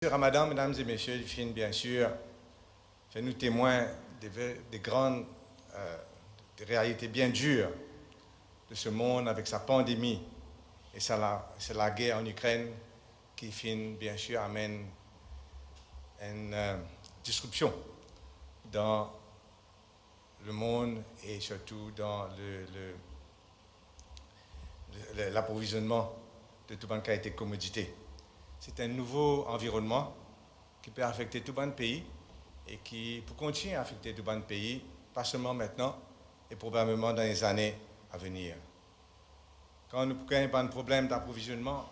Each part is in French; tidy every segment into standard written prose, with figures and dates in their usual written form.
Le Ramadan, mesdames et messieurs, il finit bien sûr, fait nous témoins des grandes des réalités bien dures de ce monde avec sa pandémie et c'est la guerre en Ukraine qui finit bien sûr amène une disruption dans le monde et surtout dans l'approvisionnement de tout le qualité de commodité. C'est un nouveau environnement qui peut affecter tout le pays et qui peut continuer à affecter tout le pays, pas seulement maintenant, et probablement dans les années à venir. Quand nous avons un problème d'approvisionnement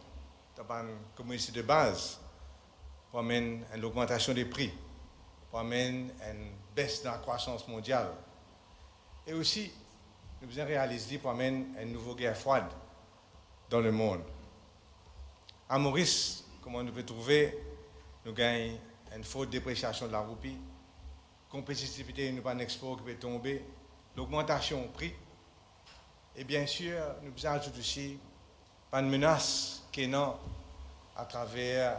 dans une commodité de base, pour amener une augmentation des prix, pour amener une baisse de la croissance mondiale. Et aussi, nous devons réaliser pour amener une nouvelle guerre froide dans le monde. À Maurice, comme on peut trouver, nous gagnons une forte dépréciation de la roupie, compétitivité, nous pas un export qui peut tomber, l'augmentation au prix. Et bien sûr, nous avons ajouté aussi une menace qui est non à travers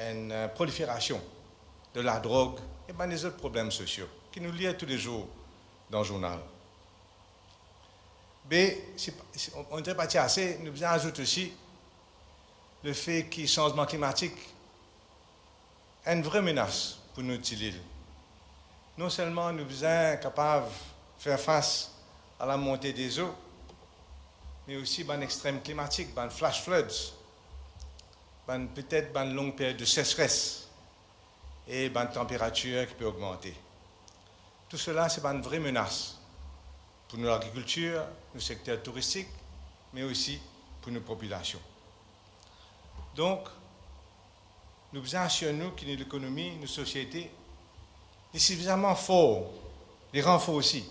une prolifération de la drogue et des autres problèmes sociaux qui nous lient tous les jours dans le journal. Mais si on ne dirait pas assez, nous avons ajouté aussi le fait que le changement climatique est une vraie menace pour notre île. Non seulement nous sommes capables de faire face à la montée des eaux, mais aussi à l'extrême climatique, à flash floods, peut-être à une longue période de sécheresse et à une température qui peut augmenter. Tout cela, c'est une vraie menace pour notre agriculture, nos secteurs touristiques, mais aussi pour nos populations. Donc, nous devons assurer nous que l'économie, nos sociétés, est suffisamment fort, les renforts aussi,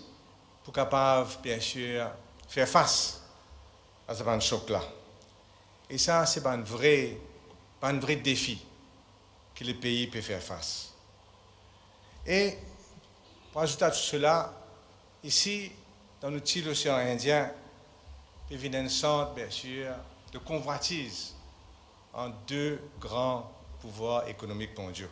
pour capable, bien sûr, faire face à ce choc-là. Et ça, c'est un vrai défi que le pays peut faire face. Et, pour ajouter à tout cela, ici, dans notre île océan Indien, il y a une sorte, bien sûr, de convoitise en deux grands pouvoirs économiques mondiaux.